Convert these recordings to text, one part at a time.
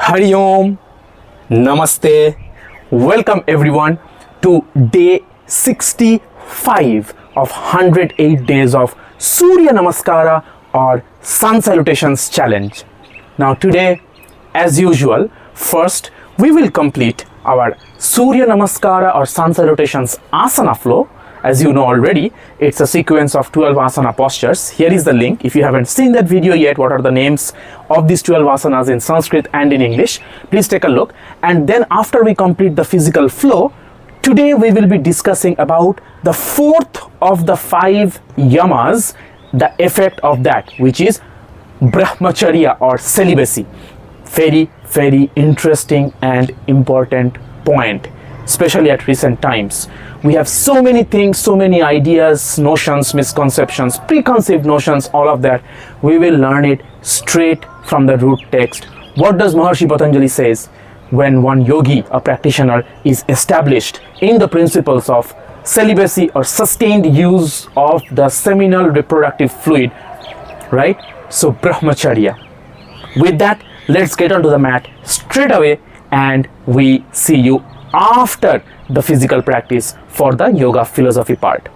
Hari Om, Namaste, welcome everyone to day 65 of 108 days of Surya Namaskara or Sun Salutations challenge. Now today, as usual, first we will complete our Surya Namaskara or Sun Salutations asana flow. As you know already, it's a sequence of 12 asana postures. Here is the link. If you haven't seen that video yet, what are the names of these 12 asanas in Sanskrit and in English, please take a look. And then after we complete the physical flow, today we will be discussing about the fourth of the 5 yamas, the effect of that, which is Brahmacharya or celibacy. Very, very interesting and important point, especially at recent times. We have so many things, so many ideas, notions, misconceptions, preconceived notions, all of that. We will learn it straight from the root text. What does Maharishi Patanjali says when one yogi, a practitioner, is established in the principles of celibacy or sustained use of the seminal reproductive fluid, right? So Brahmacharya. With that, let's get onto the mat straight away and we see you after the physical practice for the yoga philosophy part.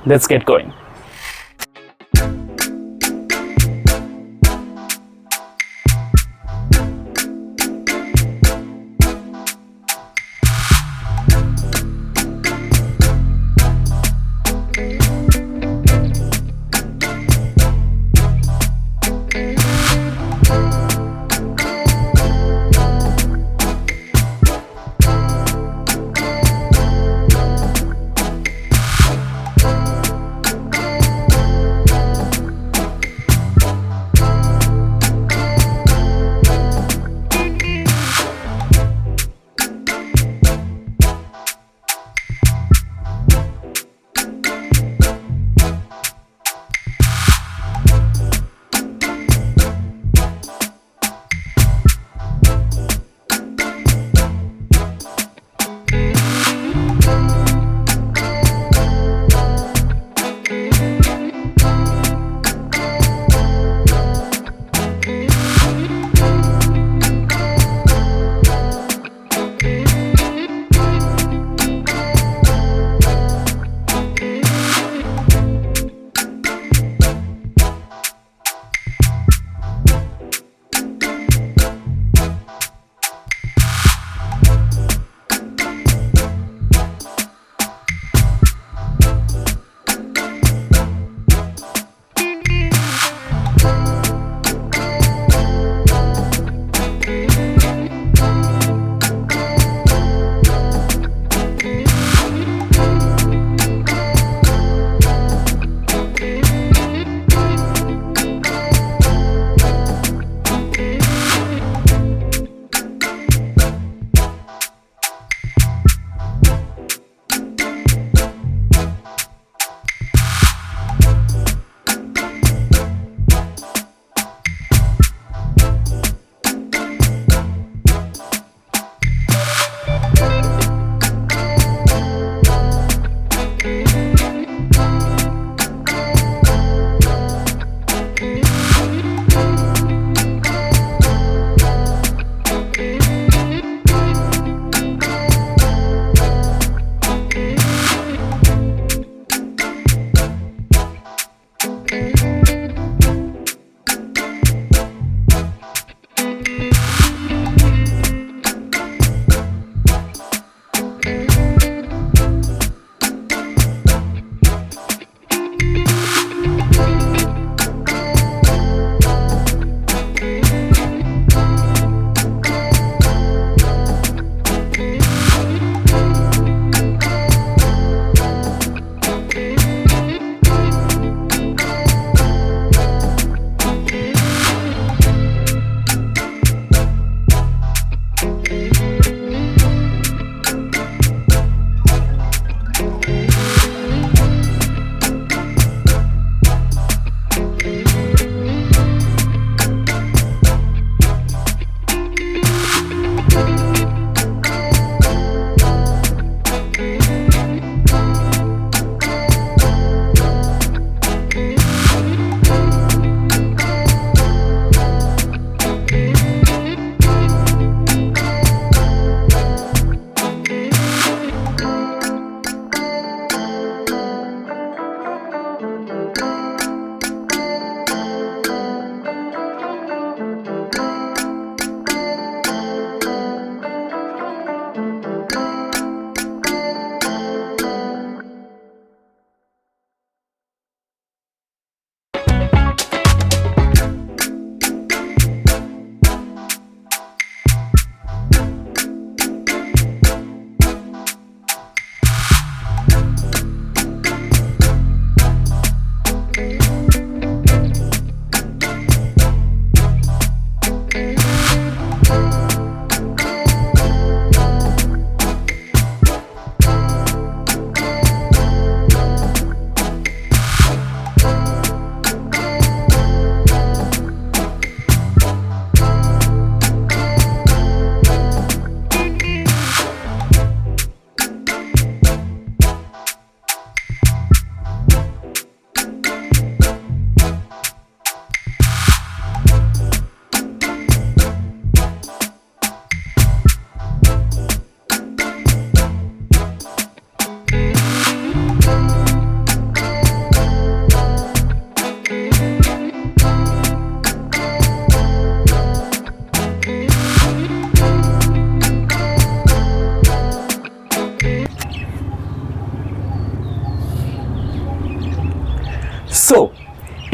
Let's get going.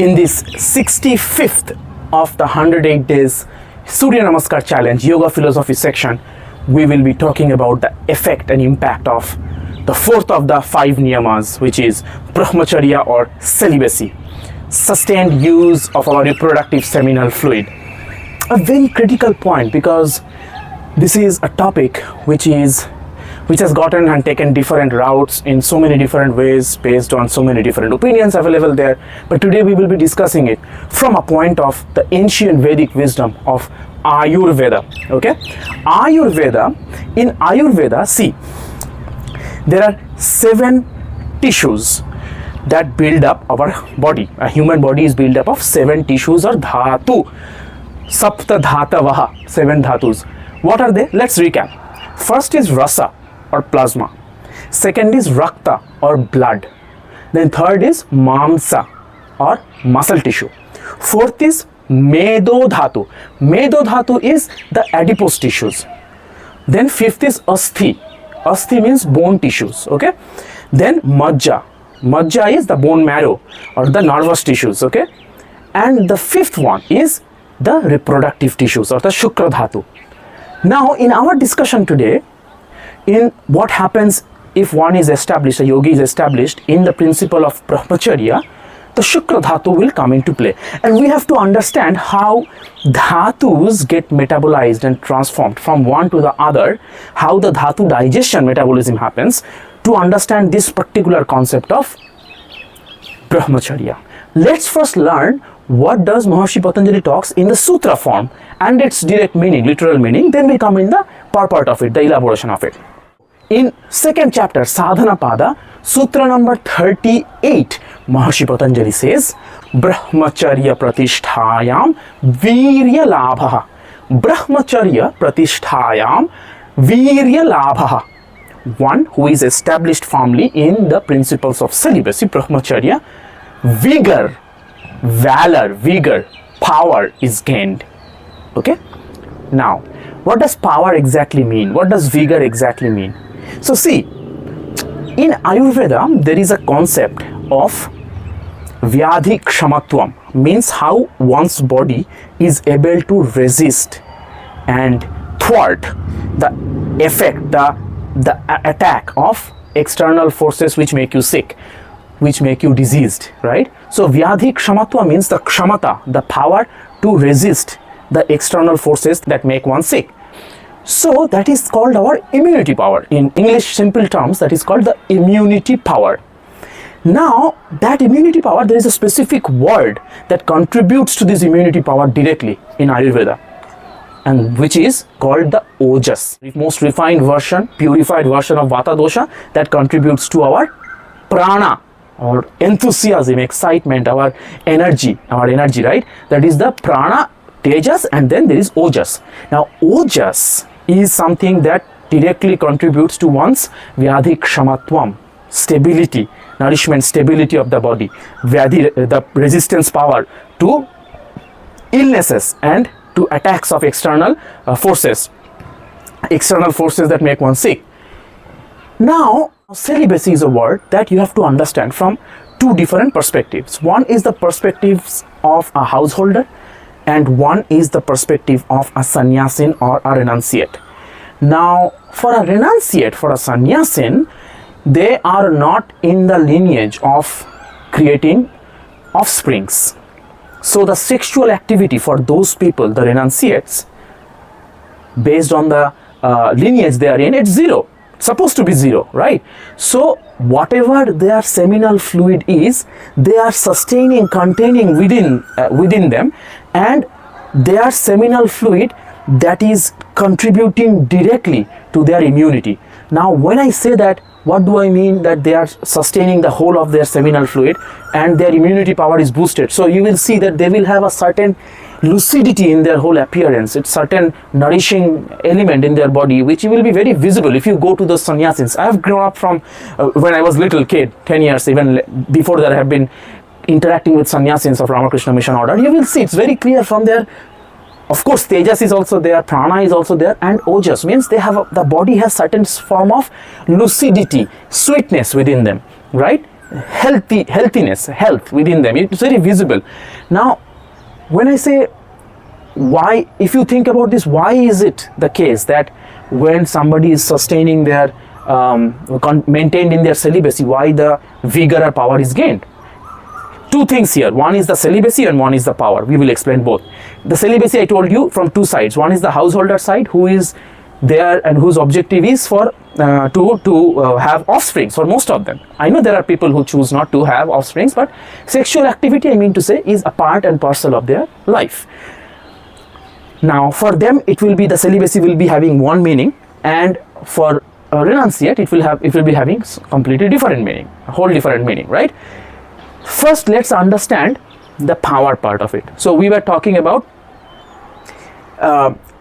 In this 65th of the 108 days Surya Namaskar challenge yoga philosophy section, we will be talking about the effect and impact of the fourth of the 5 niyamas, which is Brahmacharya or celibacy, sustained use of our reproductive seminal fluid. A very critical point, because this is a topic which has gotten and taken different routes in so many different ways based on so many different opinions available there. But today we will be discussing it from a point of the ancient Vedic wisdom of Ayurveda. Okay, in Ayurveda, see, there are 7 tissues that build up our body. A human body is built up of 7 tissues or dhatu. Sapta dhatavaha, 7 dhatus. What are they? Let's recap. First is rasa or plasma. Second is rakta or blood. Then third is mamsa or muscle tissue. Fourth is medo dhatu. Medo dhatu is the adipose tissues. Then fifth is asthi. Asthi means bone tissues. Okay. Then majja. Majja is the bone marrow or the nervous tissues. Okay. And the fifth one is the reproductive tissues or the shukra dhatu. Now in our discussion today, in what happens if one is established, a yogi is established in the principle of Brahmacharya, the Shukra Dhatu will come into play. And we have to understand how Dhatus get metabolized and transformed from one to the other, how the Dhatu digestion metabolism happens, to understand this particular concept of Brahmacharya. Let's first learn what does Maharishi Patanjali talks in the sutra form and its direct meaning, literal meaning. Then we come in the purport of it, the elaboration of it. In second chapter, Sadhana Pada, sutra number 38, Maharishi Patanjali says, Brahmacarya-pratiṣṭhāyām, vīrya-lābhaḥ. Brahmacarya-pratiṣṭhāyām, vīrya-lābhaḥ. One who is established firmly in the principles of celibacy, Brahmacharya, vigor, valor, vigor, power is gained. Okay? Now, what does power exactly mean? What does vigor exactly mean? So see, in Ayurveda, there is a concept of vyadhi kshamatvam, means how one's body is able to resist and thwart the effect, the attack of external forces which make you sick, which make you diseased, right? So vyadhi kshamatva means the kshamata, the power to resist the external forces that make one sick. So that is called our immunity power. In English simple terms, that is called the immunity power. Now that immunity power, there is a specific word that contributes to this immunity power directly in Ayurveda, and which is called the ojas, the most refined version, purified version of vata dosha that contributes to our prana or enthusiasm, excitement, our energy, right? That is the prana, tejas, and then there is ojas. Now ojas is something that directly contributes to one's vyadhi kshamatvam, stability, nourishment, stability of the body, vyadhi, the resistance power to illnesses and to attacks of external forces that make one sick. Now, celibacy is a word that you have to understand from 2 different perspectives. One is the perspectives of a householder, and one is the perspective of a sannyasin or a renunciate. Now, for a renunciate, for a sannyasin, they are not in the lineage of creating offsprings. So the sexual activity for those people, the renunciates, based on the lineage they are in, it's 0. It's supposed to be 0, right? So whatever their seminal fluid is, they are sustaining, containing within them, and their seminal fluid that is contributing directly to their immunity. Now when I say that, what do I mean? That they are sustaining the whole of their seminal fluid and their immunity power is boosted. So you will see that they will have a certain lucidity in their whole appearance. It's certain nourishing element in their body which will be very visible if you go to the sannyasins. I have grown up from when I was little kid, 10 years, even before that I have been interacting with sannyasins of Ramakrishna Mission Order. You will see it's very clear from their, of course, tejas is also there, prana is also there, and ojas means they have the body has certain form of lucidity, sweetness within them, right? health within them. It's very visible. Now, when I say why, if you think about this, why is it the case that when somebody is sustaining their maintained in their celibacy, why the vigor or power is gained? Two things here. One is the celibacy and one is the power. We will explain both. The celibacy, I told you, from two sides. One is the householder side, who is there and whose objective is for to have offsprings for most of them. I know there are people who choose not to have offsprings, but sexual activity, I mean to say, is a part and parcel of their life. Now, for them, it will be, the celibacy will be having one meaning, and for a renunciate, it will be having completely different meaning, a whole different meaning, right? First, let's understand the power part of it. So we were talking about,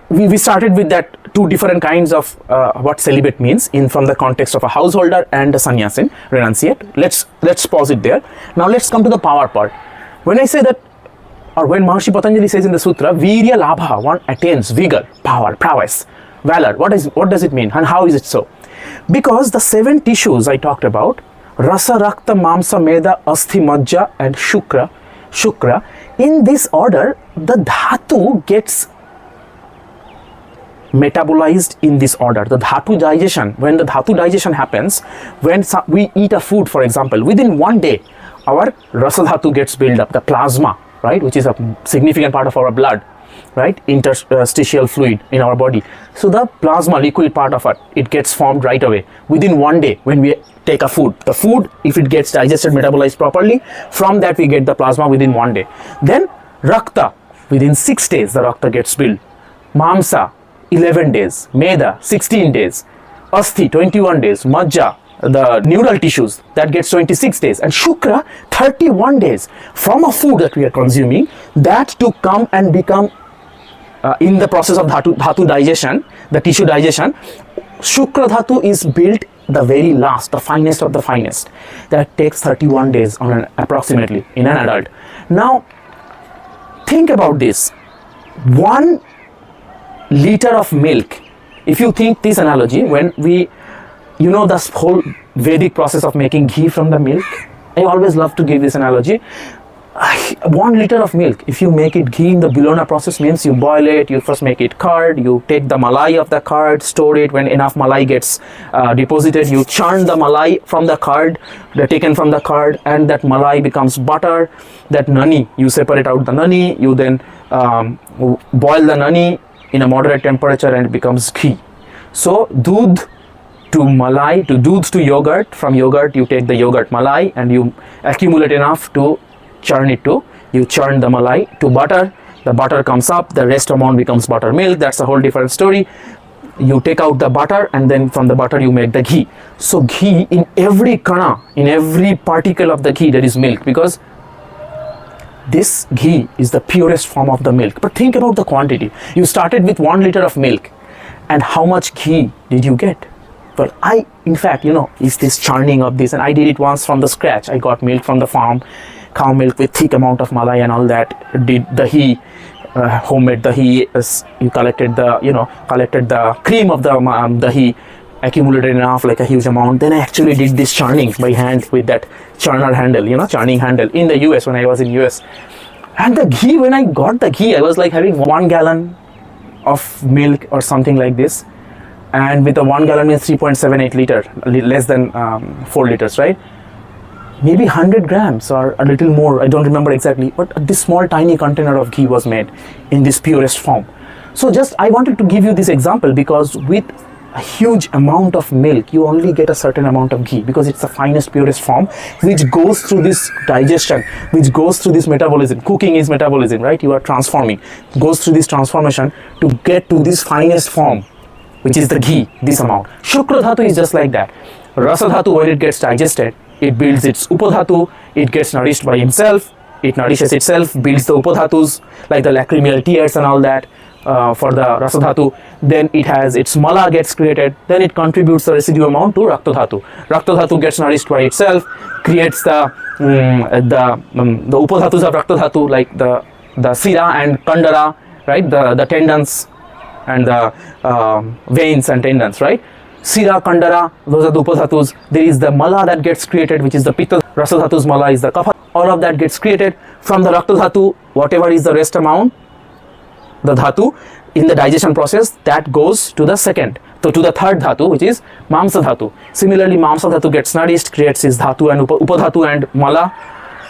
we started with that two different kinds of what celibate means from the context of a householder and a sannyasin, renunciate. Let's pause it there. Now let's come to the power part. When I say that, or when Maharishi Patanjali says in the sutra, vīrya-lābhaḥ, one attains vigor, power, prowess, valor. What does it mean, and how is it so? Because the 7 tissues I talked about, rasa, rakta, mamsa, meda, asthi, majja and shukra, in this order, the dhatu gets metabolized in this order. The dhatu digestion, when the dhatu digestion happens, when we eat a food, for example, within one day, our rasa dhatu gets built up, the plasma, right, which is a significant part of our blood, right, interstitial fluid in our body. So the plasma, liquid part of it gets formed right away within one day when we take a food. The food, if it gets digested, metabolized properly, from that we get the plasma within one day. Then rakta, within 6 days the rakta gets built. Mamsa, 11 days. Meda, 16 days. Asthi, 21 days. Majja, the neural tissues, that gets 26 days. And shukra, 31 days. From a food that we are consuming, that to come and become in the process of dhatu digestion, the tissue digestion, shukra dhatu is built the very last, the finest of the finest. That takes 31 days on approximately in an adult. Now, think about this. 1 liter of milk, if you think this analogy, when this whole Vedic process of making ghee from the milk, I always love to give this analogy. 1 liter of milk, if you make it ghee in the Bilona process, means you boil it, you first make it curd, you take the malai of the curd, store it. When enough malai gets deposited, you churn the malai from the curd, taken from the curd, and that malai becomes butter. That nani, you separate out the nani, you then boil the nani in a moderate temperature and it becomes ghee. So doodh to malai, to doodh to yogurt, from yogurt you take the yogurt malai and you accumulate enough to churn it to, you churn the malai to butter, the butter comes up, the rest amount becomes buttermilk. That's a whole different story. You take out the butter and then from the butter you make the ghee. So ghee, in every kana, in every particle of the ghee there is milk, because this ghee is the purest form of the milk. But think about the quantity. You started with 1 liter of milk, and how much ghee did you get? Well, in fact, is this churning of this, and I did it once from the scratch. I got milk from the farm, cow milk with thick amount of malai and all that. Did the ghee, homemade the ghee. You collected the cream of the ghee, accumulated enough, like a huge amount. Then I actually did this churning by hand with that churner handle, churning handle in the US, when I was in US. And the ghee, when I got the ghee, I was like having 1 gallon of milk or something like this. And with a 1 gallon means 3.78 liter, less than 4 liters, right? Maybe 100 grams or a little more, I don't remember exactly, but this small tiny container of ghee was made in this purest form. So I wanted to give you this example, because with a huge amount of milk, you only get a certain amount of ghee, because it's the finest, purest form, which goes through this digestion, which goes through this metabolism. Cooking is metabolism, right? You are transforming, goes through this transformation to get to this finest form, which is the ghee, this amount. Shukra dhatu is just like that. Rasa dhatu, when it gets digested, it builds its upadhatu, it gets nourished by himself, it nourishes itself, builds the upadhatus, like the lacrimal tears and all that. For the rasa dhatu, then it has its mala gets created, then it contributes the residue amount to rakta dhatu. Rakta dhatu gets nourished by itself, creates the upadhatus of rakta dhatu, like the sira and kandara, right, the tendons and the veins and tendons, right. Sira, Kandara, those are the Upadhatus. There is the Mala that gets created, which is the Pitta. Rasa Dhatu's Mala is the Kapha. All of that gets created from the Rakta Dhatu. Whatever is the rest amount, the Dhatu in the digestion process, that goes to the second. So to the third Dhatu, which is Mamsa Dhatu. Similarly, Mamsa Dhatu gets nourished, creates its Dhatu and Upadhatu and Mala,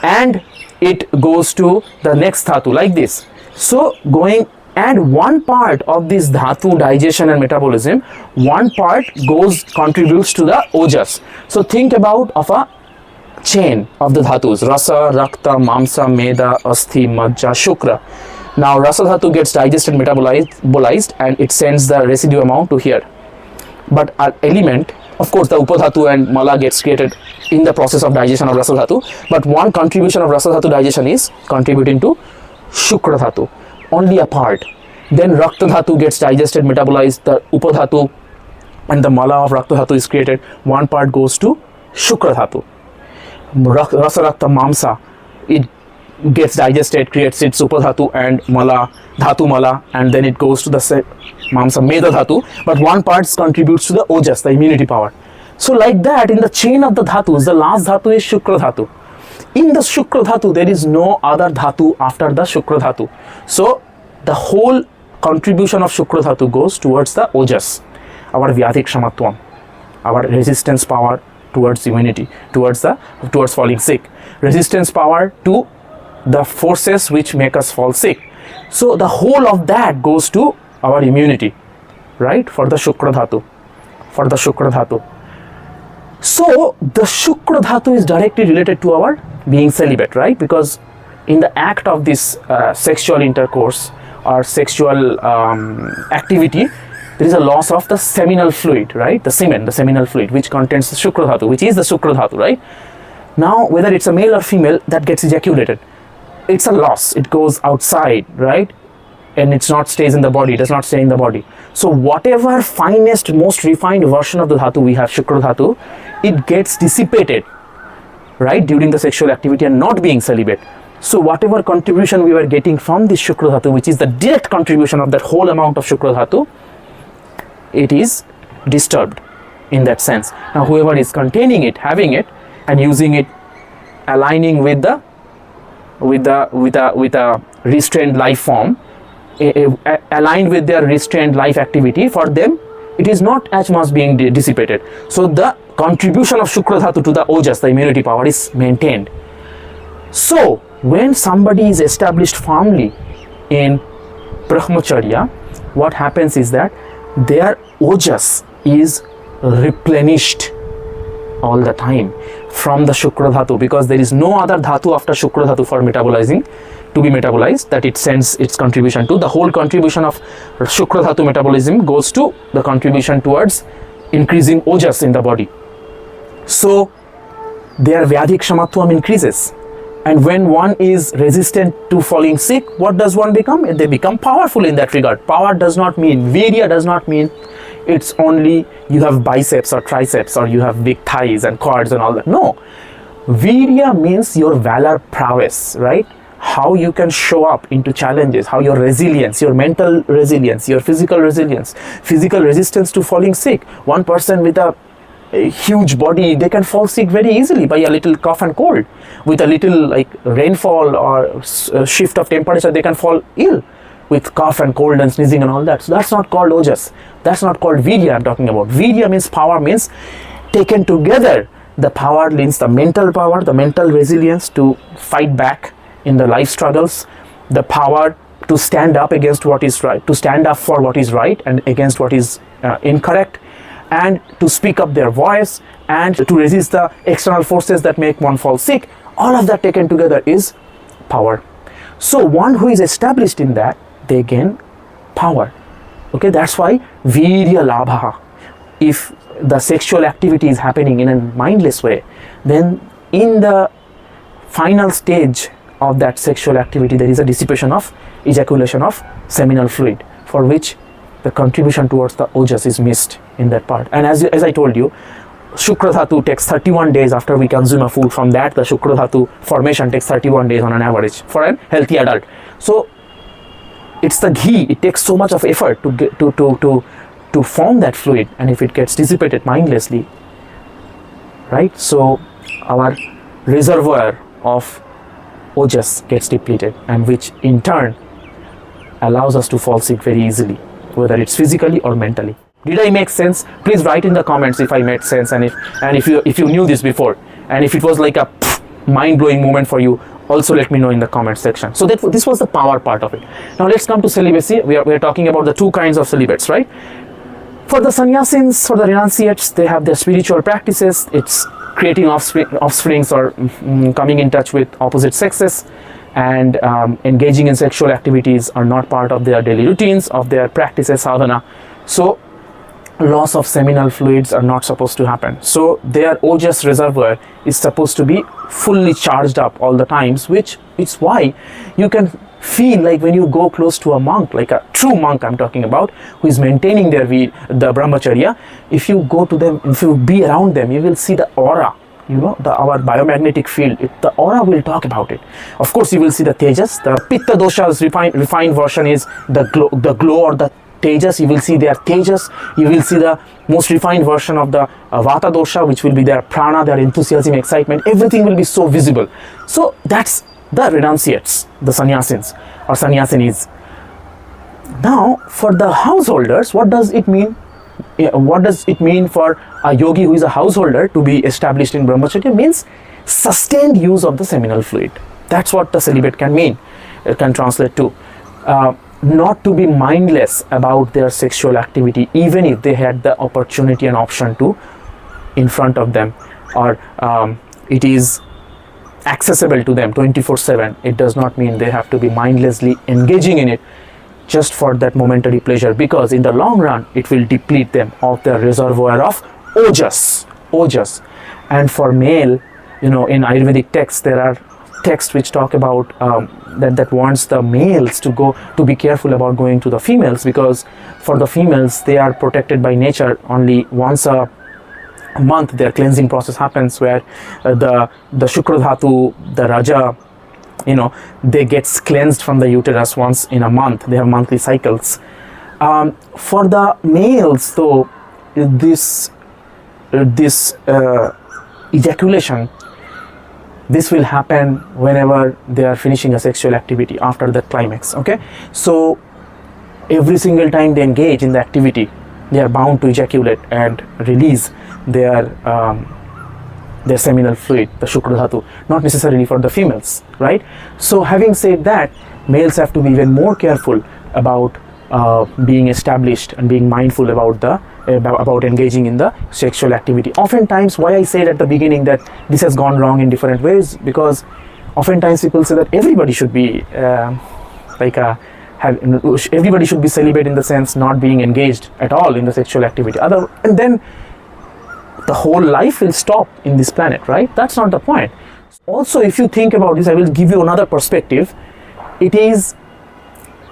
and it goes to the next Dhatu like this. So going, and one part of this Dhatu digestion and metabolism, one part contributes to the Ojas. So think about of a chain of the Dhatus: Rasa, Rakta, Mamsa, Meda, Asthi, Majja, Shukra. Now Rasa Dhatu gets digested, metabolized, and it sends the residue amount to here. But an element, of course, the Upadhatu and Mala gets created in the process of digestion of Rasa Dhatu, but one contribution of Rasa Dhatu digestion is contributing to Shukra Dhatu, only a part. Then Rakta Dhatu gets digested, metabolized, the Upadhatu and the Mala of Rakta Dhatu is created, one part goes to Shukra Dhatu. Rasa Rakta Mamsa, it gets digested, creates its Upadhatu and Mala, Dhatu Mala, and then it goes to the Mamsa Meda Dhatu, but one part contributes to the Ojas, the immunity power. So like that, in the chain of the Dhatus, the last Dhatu is Shukra Dhatu. In the Shukra Dhatu, there is no other Dhatu after the Shukra Dhatu. So the whole contribution of Shukra Dhatu goes towards the Ojas, our Vyadhik Shamatvam, our resistance power towards immunity, towards falling sick, resistance power to the forces which make us fall sick. So the whole of that goes to our immunity, right, for the Shukra Dhatu, So the Shukra Dhatu is directly related to our being celibate, right, because in the act of this sexual intercourse or sexual activity, there is a loss of the seminal fluid, right, the seminal fluid, which contains the Shukra Dhatu, which is the Shukra Dhatu, right. Now whether it's a male or female that gets ejaculated, it's a loss, it goes outside, right, and it's not stays in the body, it does not stay in the body. So whatever finest, most refined version of the Dhatu we have, Shukra Dhatu, it gets dissipated, right, during the sexual activity and not being celibate. So whatever contribution we were getting from this Shukra Dhatu, which is the direct contribution of that whole amount of Shukra Dhatu, it is disturbed in that sense. Now whoever is containing it, having it and using it, aligning with a restrained life form, aligned with their restrained life activity, for them it is not as much being dissipated. So the contribution of Shukra Dhatu to the Ojas, the immunity power, is maintained. So when somebody is established firmly in Brahmacharya, what happens is that their Ojas is replenished all the time from the Shukra Dhatu, because there is no other Dhatu after Shukra Dhatu for metabolizing, to be metabolized, that it sends its contribution to. The whole contribution of Shukra Dhatu metabolism goes to the contribution towards increasing Ojas in the body. So their Vyadhik Shamatvam increases, and when one is resistant to falling sick, what does one become? They become powerful in that regard. Power does not mean, Virya does not mean it's only you have biceps or triceps or you have big thighs and quads and all that. No, Virya means your valor prowess, right? How you can show up into challenges, how your resilience, your mental resilience, your physical resilience, physical resistance to falling sick. One person with a huge body, they can fall sick very easily by a little cough and cold. With a little like rainfall or shift of temperature, they can fall ill with cough and cold and sneezing and all that. So that's not called Ojas. That's not called Virya I'm talking about. Virya means power, means taken together. The power means the mental power, the mental resilience to fight back in the life struggles, the power to stand up against what is right, to stand up for what is right and against what is incorrect, and to speak up their voice and to resist the external forces that make one fall sick. All of that taken together is power. So one who is established in that, they gain power. Okay, that's why vīrya-lābhaḥ. If the sexual activity is happening in a mindless way, then in the final stage of that sexual activity, there is a dissipation of ejaculation of seminal fluid, for which the contribution towards the Ojas is missed in that part. And as I told you, Shukra Dhatu takes 31 days after we consume a food. From that, the Shukra Dhatu formation takes 31 days on an average for a healthy adult. So it's the ghee. It takes so much of effort to to form that fluid, and if it gets dissipated mindlessly, right, so our reservoir of ojas gets depleted, and which in turn allows us to fall sick very easily, whether it's physically or mentally. Did I make sense? Please write in the comments if I made sense, and if you knew this before, and if it was like a mind-blowing moment for you, also let me know in the comment section. So this was the power part of it. Now let's come to celibacy. We are talking about the two kinds of celibates, right? For the sannyasins, for the renunciates, they have their spiritual practices. It's creating offsprings or coming in touch with opposite sexes, and engaging in sexual activities are not part of their daily routines, of their practices, sadhana. So loss of seminal fluids are not supposed to happen. So their ojas reservoir is supposed to be fully charged up all the times, which is why you can feel like when you go close to a monk, like a true monk I'm talking about, who is maintaining the brahmacharya, if you go to them, if you be around them, you will see the aura, you know, our biomagnetic field. The aura will talk about it. Of course, you will see the tejas. The pitta dosha's refined version is the glow or the tejas. You will see their tejas. You will see the most refined version of the vata dosha, which will be their prana, their enthusiasm, excitement. Everything will be so visible. So that's the renunciates, the sannyasins or sannyasinis. Now for the householders, what does it mean? What does it mean for a yogi who is a householder to be established in brahmacharya? Means sustained use of the seminal fluid. That's what the celibate can mean. It can translate to not to be mindless about their sexual activity, even if they had the opportunity and option to in front of them, or it is accessible to them 24/7. It does not mean they have to be mindlessly engaging in it just for that momentary pleasure, because in the long run it will deplete them of their reservoir of ojas. And for male, you know, in Ayurvedic texts there are texts which talk about that wants the males to be careful about going to the females, because for the females, they are protected by nature. Only once a month their cleansing process happens, where the shukra dhatu, the raja, you know, they gets cleansed from the uterus once in a month. They have monthly cycles. For the males though, this ejaculation, this will happen whenever they are finishing a sexual activity after the climax. Okay, so every single time they engage in the activity, they are bound to ejaculate and release their seminal fluid, the shukra dhatu. Not necessarily for the females, right? So having said that, males have to be even more careful about being established and being mindful about engaging in the sexual activity. Oftentimes, why I said at the beginning that this has gone wrong in different ways, because oftentimes people say that everybody should be everybody should be celibate, in the sense not being engaged at all in the sexual activity. And then the whole life will stop in this planet, right? That's not the point. Also, if you think about this, I will give you another perspective. It is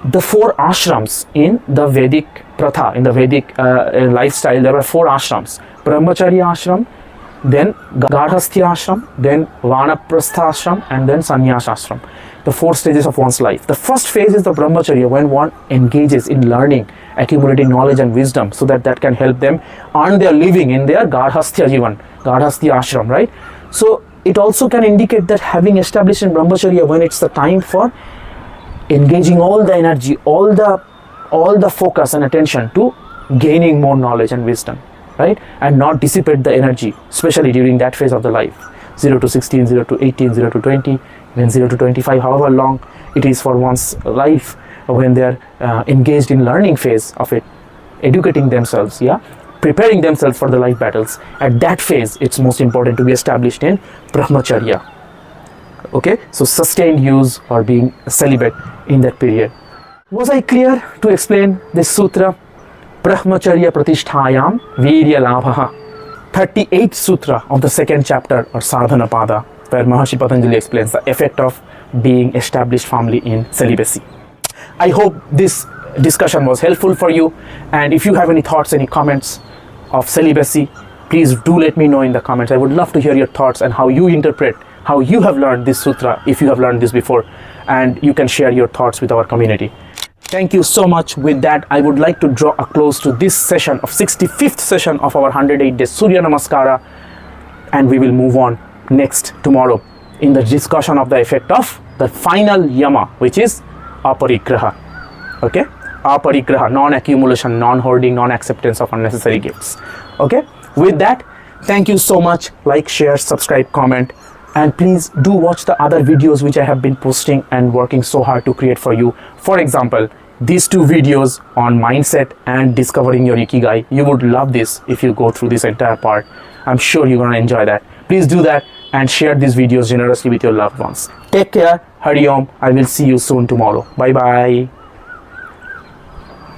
the 4 ashrams in the Vedic pratha, in the Vedic lifestyle. There were 4 ashrams: Brahmacharya ashram, then Garhasthya ashram, then Vanaprastha ashram, and then Sannyas ashram. The 4 stages of one's life. The first phase is the Brahmacharya, when one engages in learning, accumulating knowledge and wisdom, so that can help them earn their living in their Garhasthya jivan, Garhasthya ashram, right? So it also can indicate that having established in Brahmacharya, when it's the time for engaging all the energy, all the focus and attention to gaining more knowledge and wisdom, right? And not dissipate the energy, especially during that phase of the life, 0 to 16, 0 to 18, 0 to 20, then 0 to 25, however long it is for one's life, when they're engaged in learning phase of it, educating themselves, preparing themselves for the life battles. At that phase, it's most important to be established in Brahmacharya. Okay, so sustained use or being celibate in that period. Was I clear to explain this sutra? Brahmacarya-pratiṣṭhāyām, vīrya-lābhaḥ, 38th sutra of the 2nd chapter or sadhana pada, where Maharishi Patanjali explains the effect of being established firmly in celibacy. I hope this discussion was helpful for you, and if you have any thoughts, any comments of celibacy, please do let me know in the comments. I would love to hear your thoughts and how you interpret, how you have learned this sutra, if you have learned this before, and you can share your thoughts with our community. Thank you so much. With that, I would like to draw a close to this session of 65th session of our 108 days Surya Namaskara, and we will move on next tomorrow in the discussion of the effect of the final yama, which is aparigraha. Okay, aparigraha, non-accumulation, non-hoarding, non-acceptance of unnecessary gifts. Okay, with that, thank you so much. Like, share, subscribe, comment, and please do watch the other videos which I have been posting and working so hard to create for you. For example, these two videos on mindset and discovering your ikigai. You would love this if you go through this entire part. I'm sure you're gonna enjoy that. Please do that and share these videos generously with your loved ones. Take care. Hari Om. I will see you soon tomorrow. Bye bye.